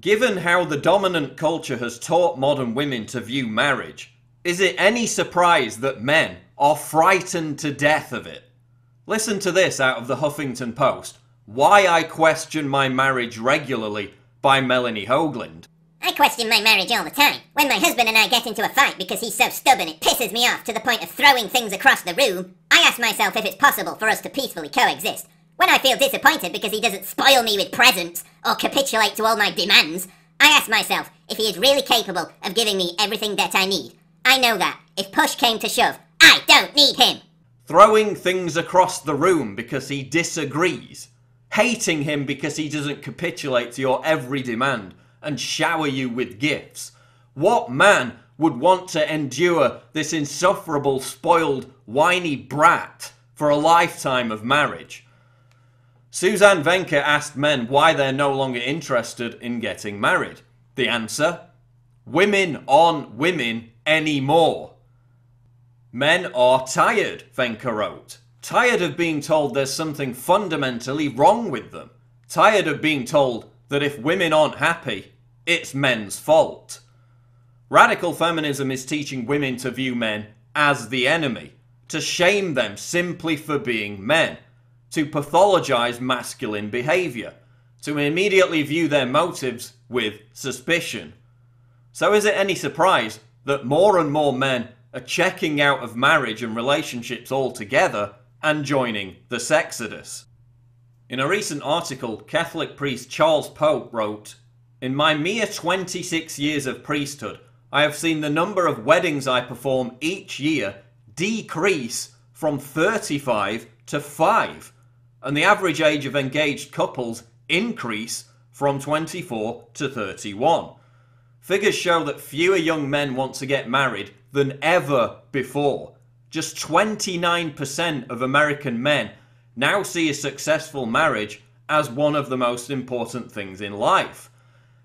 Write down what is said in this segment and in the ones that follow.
Given how the dominant culture has taught modern women to view marriage, is it any surprise that men are frightened to death of it? Listen to this out of the Huffington Post. Why I Question My Marriage Regularly by Melanie Hoagland. I question my marriage all the time. When my husband and I get into a fight because he's so stubborn it pisses me off to the point of throwing things across the room, I ask myself if it's possible for us to peacefully coexist. When I feel disappointed because he doesn't spoil me with presents or capitulate to all my demands, I ask myself if he is really capable of giving me everything that I need. I know that, if push came to shove, I don't need him. Throwing things across the room because he disagrees. Hating him because he doesn't capitulate to your every demand and shower you with gifts. What man would want to endure this insufferable, spoiled, whiny brat for a lifetime of marriage? Suzanne Venker asked men why they're no longer interested in getting married. The answer? Women aren't women anymore. Men are tired, Venker wrote. Tired of being told there's something fundamentally wrong with them. Tired of being told that if women aren't happy, it's men's fault. Radical feminism is teaching women to view men as the enemy, to shame them simply for being men, to pathologize masculine behavior, to immediately view their motives with suspicion. So is it any surprise that more and more men are checking out of marriage and relationships altogether and joining the sexodus? In a recent article, Catholic priest Charles Pope wrote, "In my mere 26 years of priesthood, I have seen the number of weddings I perform each year decrease from 35 to 5, and the average age of engaged couples increase from 24 to 31. Figures show that fewer young men want to get married than ever before. Just 29% of American men now see a successful marriage as one of the most important things in life.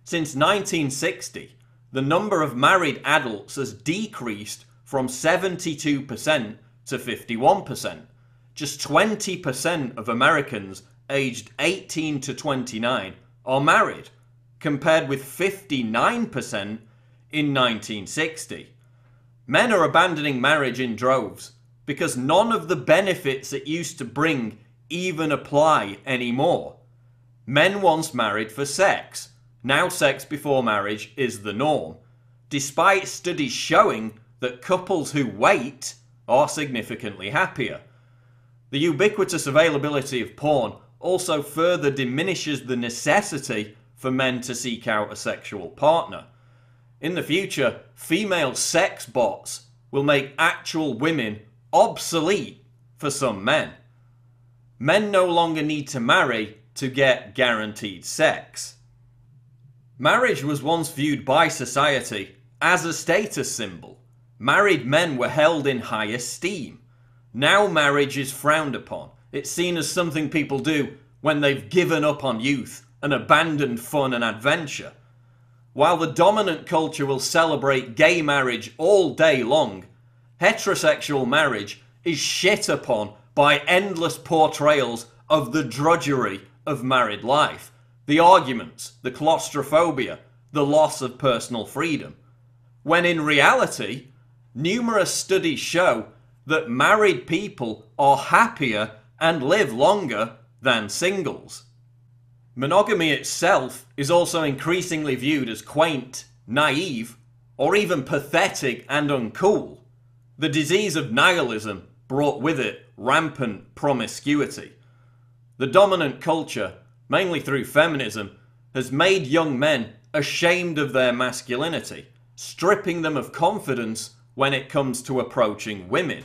Since 1960, the number of married adults has decreased from 72% to 51%. Just 20% of Americans aged 18 to 29 are married, compared with 59% in 1960. Men are abandoning marriage in droves because none of the benefits it used to bring even apply anymore. Men once married for sex. Now sex before marriage is the norm, despite studies showing that couples who wait are significantly happier. The ubiquitous availability of porn also further diminishes the necessity for men to seek out a sexual partner. In the future, female sex bots will make actual women obsolete for some men. Men no longer need to marry to get guaranteed sex. Marriage was once viewed by society as a status symbol. Married men were held in high esteem. Now marriage is frowned upon. It's seen as something people do when they've given up on youth and abandoned fun and adventure. While the dominant culture will celebrate gay marriage all day long, heterosexual marriage is shit upon by endless portrayals of the drudgery of married life, the arguments, the claustrophobia, the loss of personal freedom. When in reality, numerous studies show that married people are happier and live longer than singles. Monogamy itself is also increasingly viewed as quaint, naive, or even pathetic and uncool. The disease of nihilism brought with it rampant promiscuity. The dominant culture, mainly through feminism, has made young men ashamed of their masculinity, stripping them of confidence when it comes to approaching women.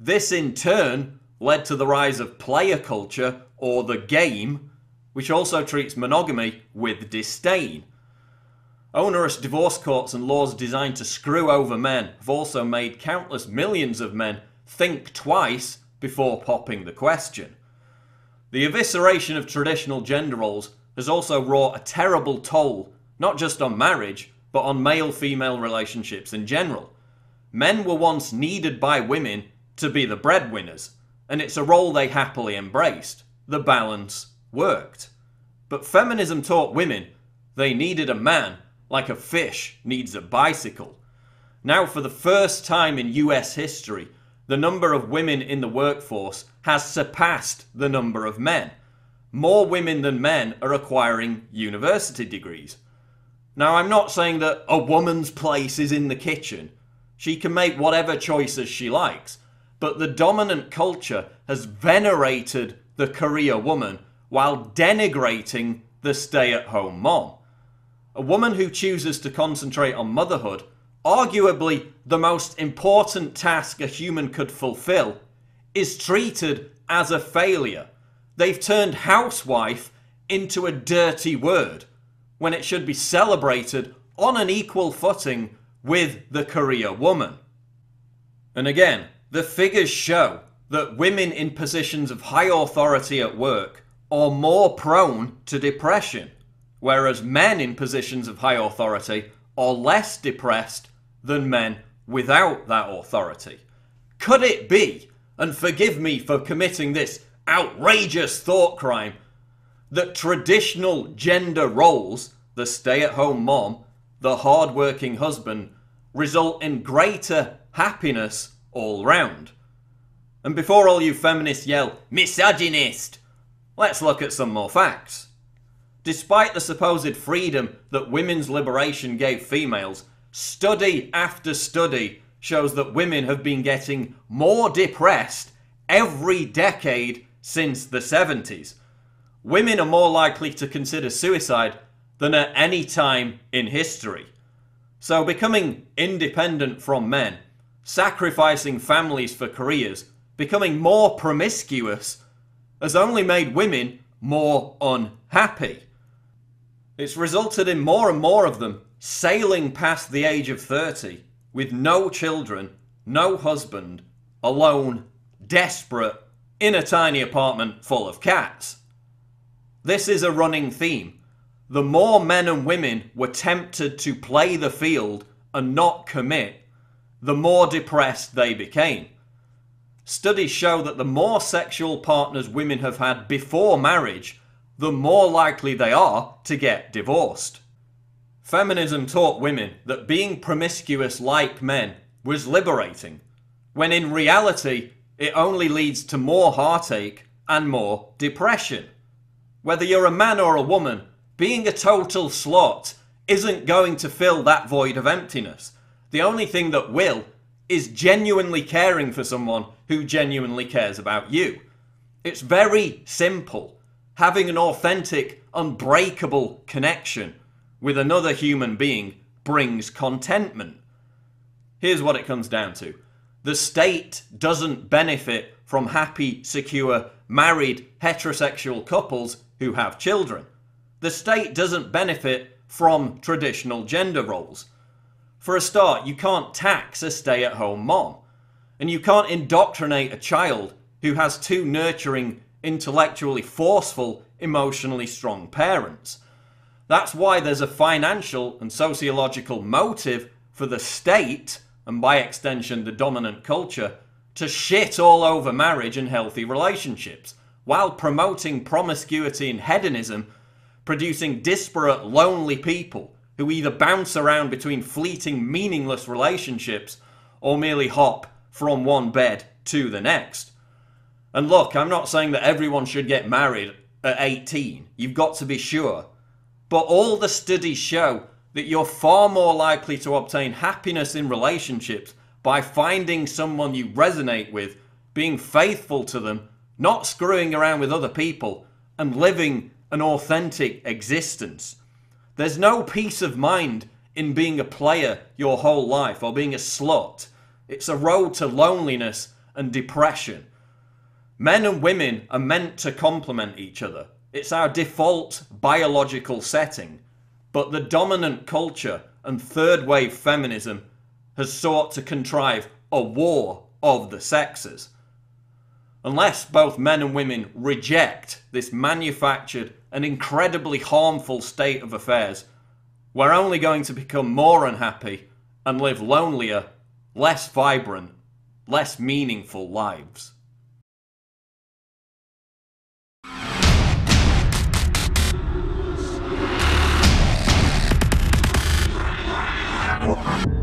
This in turn led to the rise of player culture, or the game, which also treats monogamy with disdain. Onerous divorce courts and laws designed to screw over men have also made countless millions of men think twice before popping the question. The evisceration of traditional gender roles has also wrought a terrible toll, not just on marriage, but on male-female relationships in general. Men were once needed by women to be the breadwinners, and it's a role they happily embraced. The balance worked. But feminism taught women They needed a man like a fish needs a bicycle. Now, for the first time in US history, the number of women in the workforce has surpassed the number of men. More women than men are acquiring university degrees. Now, I'm not saying that a woman's place is in the kitchen. She can make whatever choices she likes. But the dominant culture has venerated the career woman while denigrating the stay-at-home mom. A woman who chooses to concentrate on motherhood, arguably the most important task a human could fulfill, is treated as a failure. They've turned housewife into a dirty word, when it should be celebrated on an equal footing with the career woman. And again, the figures show that women in positions of high authority at work are more prone to depression, whereas men in positions of high authority are less depressed than men without that authority. Could it be, and forgive me for committing this outrageous thought crime, that traditional gender roles, the stay-at-home mom, the hard-working husband, result in greater happiness all round? And before all you feminists yell, misogynist, let's look at some more facts. Despite the supposed freedom that women's liberation gave females, study after study shows that women have been getting more depressed every decade since the 70s. Women are more likely to consider suicide than at any time in history. So becoming independent from men, sacrificing families for careers, becoming more promiscuous, has only made women more unhappy. It's resulted in more and more of them sailing past the age of 30 with no children, no husband, alone, desperate, in a tiny apartment full of cats. This is a running theme. The more men and women were tempted to play the field and not commit, the more depressed they became. Studies show that the more sexual partners women have had before marriage, the more likely they are to get divorced. Feminism taught women that being promiscuous like men was liberating, when in reality it only leads to more heartache and more depression. Whether you're a man or a woman, being a total slut isn't going to fill that void of emptiness. The only thing that will is genuinely caring for someone who genuinely cares about you. It's very simple. Having an authentic, unbreakable connection with another human being brings contentment. Here's what it comes down to. The state doesn't benefit from happy, secure, married, heterosexual couples who have children. The state doesn't benefit from traditional gender roles. For a start, you can't tax a stay-at-home mom. And you can't indoctrinate a child who has two nurturing, intellectually forceful, emotionally strong parents. That's why there's a financial and sociological motive for the state, and by extension the dominant culture, to shit all over marriage and healthy relationships, while promoting promiscuity and hedonism, producing disparate, lonely people who either bounce around between fleeting, meaningless relationships or merely hop from one bed to the next. And look, I'm not saying that everyone should get married at 18. You've got to be sure. But all the studies show that you're far more likely to obtain happiness in relationships by finding someone you resonate with, being faithful to them, not screwing around with other people, and living an authentic existence. There's no peace of mind in being a player your whole life or being a slut. It's a road to loneliness and depression. Men and women are meant to complement each other. It's our default biological setting. But the dominant culture and third wave feminism has sought to contrive a war of the sexes. Unless both men and women reject this manufactured and incredibly harmful state of affairs, we're only going to become more unhappy and live lonelier, less vibrant, less meaningful lives. Prečo?